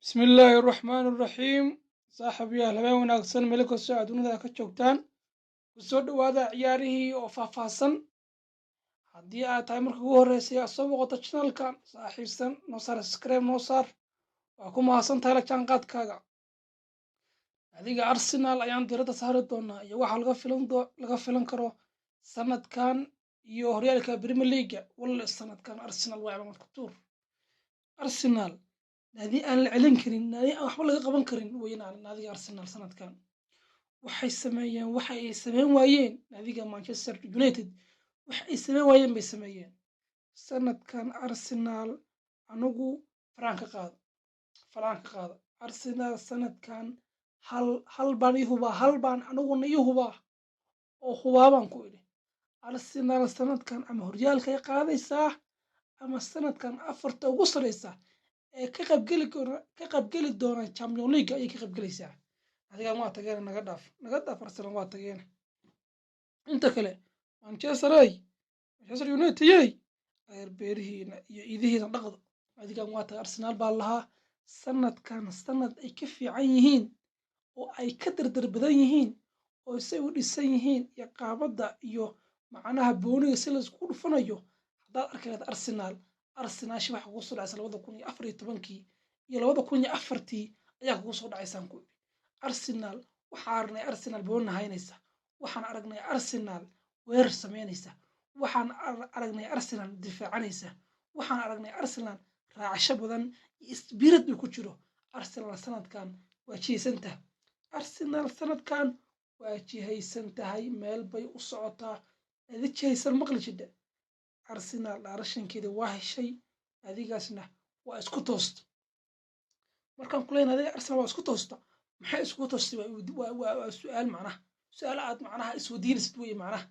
بسم الله الرحمن الرحيم صاحب يا لبين وناقصن ملك السعد ونذا كجوجتان وسود وهذا عياره وفافاسن هدي تايمر ugu horeysay soo boqoto channelkan saaxiibsan noo saar subscribe noo saar waa ku mahadsan tahay la jaanqaadkaaga adiga Arsenal ayaan diirada saari doonaa iyo waxa laga filan karo sanadkan iyo horyaalka Premier League walla sanadkan Arsenal waa calaamad ku tuur Arsenal naadi aan la celin karin naadi aan waxba laga qaban karin weynaan naadiga Arsenal sanadkan waxay sameeyeen waxa ay sameyn waayeen naadiga Manchester United waxa ay sameyn waayeen bay sameeyeen sanadkan Arsenal anigu faranka qaada Arsenal sanadkan hal baan hal baan aniguna ihuba oo hubaaban ku idhi Arsenal sanadkan ama horyaalka ay qaadaysaa ama sanadkan afarta ugu sareysa ee ka qaybgeli doona Champions League ayay ka qaybgelaysaa adiga ma tageen naga dhaaf Arsenal waa tageen inta kale Manchester United ay beerihiina iyo idihiina dhaqdo adiga waa tag Arsenal baa lahaa sanadkan sanad ay ka fiican yihiin oo ay ka dardar badan yihiin oo say u dhisan yihiin iyo qaabada iyo macnaha booniga si la isku dhufanayo hadaad arkayd Arsenal shi waxa ugu soo dhacay 2014 iyo 2004 ayaa ugu soo dhacaysaan ku Arsenal waxa aragnay Arsenal boon haynaysa waxaan aragnay Arsenal weer sameynaysa waxaan aragnay Arsenal difaacanaysa waxaan aragnay Arsenal raacasho badan iyo spirit ku jiro Arsenal sanadkan waa jiisanta Arsenal sanadkan waa jihaysan tahay meel bay u socotaa jihaysan maqli jidda Arsenal dhaarashankeeda waa heshay adigaasna waa isku toost markaan ku leenahay Arsenal waa isku toosta maxay isku toostay waa su'aal aad macnaha isweydiinaysid way macnaha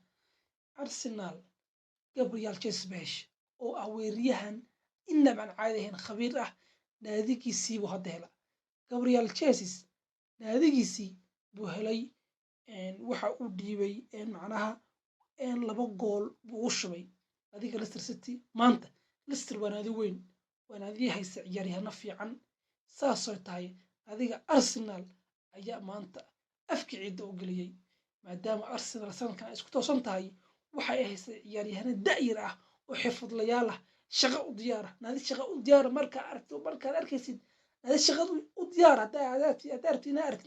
Arsenal Gabriel Jesus oo ah weeraryahan inaba caadi ahayn khabiir ah naadigiisii buu hadda helay Gabriel Jesus naadigiisii buu helay waxa uu dhiibay macnaha laba gool buu u shubay adiga Leicester City maanta Leicester waa naadi weyn waa naadi haysa ciyaaryahanno fiican saasoo tahay adiga Arsenal ayaa maanta afki ciida u galiyay maadaama Arsenal sanadkan isku toosan tahay waxay haysay ciyaaryahanno da'yar ah oo xirfadlayaal ah shaqo u diyaar naadi shaqo u diyaar marka arkaysid naadi shaqo u diyaar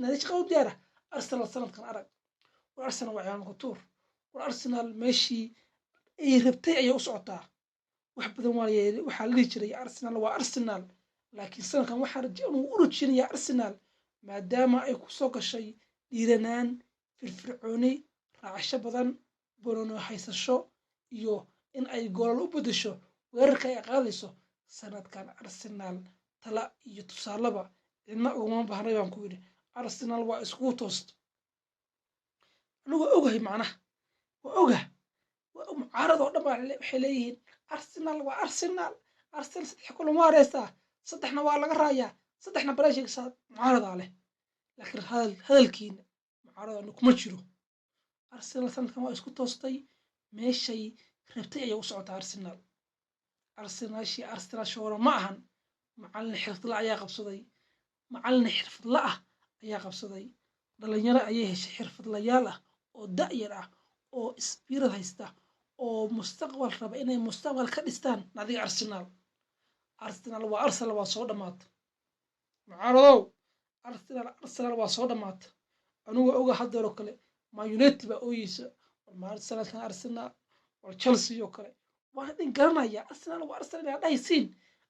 naadi shaqo u diyaar Arsenal sanadkan arag Arsenal waa ciyaan ku tuur Arsenal meeshii ay rabtay ayay u socotaa wax badan waxa la dhihi jiray Arsenal waa Arsenal laakiin sanadkan waxa uu u rajeynayaa Arsenal maadaama ay ku soo gashay dhiiranaan firfircooni raacasho badan boono haysasho iyo in ay gool u bedesho weerarka ay qaadayso sanadkan Arsenal tala iyo tusaalaba cidna uma baahnay baan ku yiri Arsenal waa isku toost anigu ogahay macnaha معارض ودبا حليين أرسنال وأرسنال صدح كل مارسة صدحنا ولا قرايا صدحنا بلاش يقصد معارض عليه لكن هذا الكين معارض إنه كمشرو أرسنال سنة كمان إسكو توستي ماشي ربتي يوسعت أرسنال شورا معهن معلن حرف لا يا قبصدي معلن حرف لا يا قبصدي دلنيرة أيه حرف لا يلا ودائرة أو إسبيرة هيستا oo mustaqbal raba inay mustaqbal ka dhistaan naadiga Arsenal waa soo dhamaatay macarow Arsenal waa soo dhamaatay anigu oga hadaro kale Man United ba ooyisa mar sanadkan Arsenal oo Chelsea oo kale waa idin garanaya Arsenal ay dhaysiin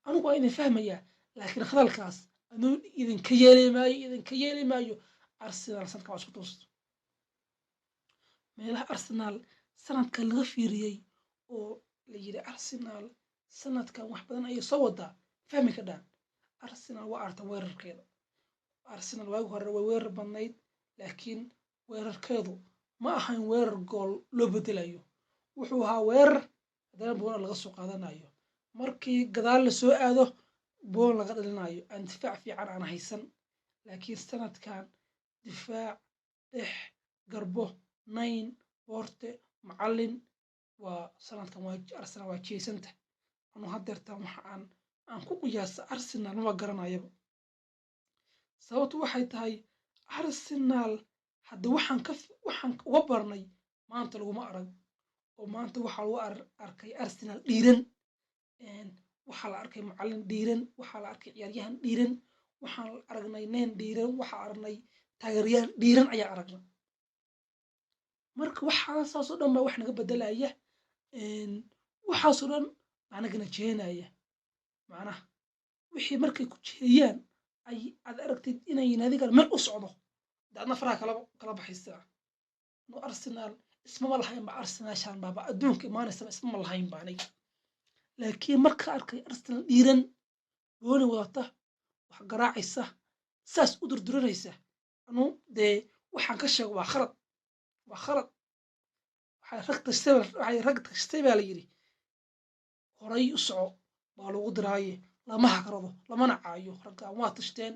anigu waa idin fahmaya laakiin hadalkaas anu idin ka yeeli maayo Arsenal sanadkan waa isku toosto meelaha Arsenal sanadkan laga fiiriyay oo la yiri Arsenal sanadkan wax badan ay soo wadaa fahmi ka dhaan Arsenal waa arta weerarkeeda Arsenal waa hore weerar badnayd laakiin weerarkeedu ma ahayn weerar gool loo bedelayo wuxuu ahaa weerar hadana boona laga soo qaadanayo markii gadaal la soo aado boon laga dhalinayo aan difaac fiican aan haysan laakiin sanadkan difaac garbo 9 boorte معلن وسنتكم أرسنال وتشيسنته أنا هدرت وحن أنكو قياس أرسنال ما قرنا يبو sababtu waxay tahay Arsenal hadda waxaan uga barnay maanta laguma arag oo maanta waxaa lagu arkay Arsenal dhiiran. Waxaa la arkay macallin dhiiran, waxaa la arkay ciyaaryahan dhiiran, waxaan aragnay nin dhiiran, waxaa aragnay taageerayaal dhiiran ayaa aragnay. marka waxaasoo dhan baa wax naga bedelaya. waxaasoo dhan anagana jeenaya macnaha wixii markay ku jeeyaan ay aad aragtid inay naadigan meel u socdo daadna faraha kala baxaysaa. no Arsenal ismama lahayn ba Arsenal shan baaba adduunka imaanaysa ismama lahayn ba aniga. laakiin marka arkay Arsenal dhiiran gooni wadata wax garaacaysa saas u durduranaysa anu dee waxaan ka sheego waa khalad waxay rag tastay baa la yidhi horay u soco baa lagu diraaye lama hagrado lamana caayo raggaan waa tashteen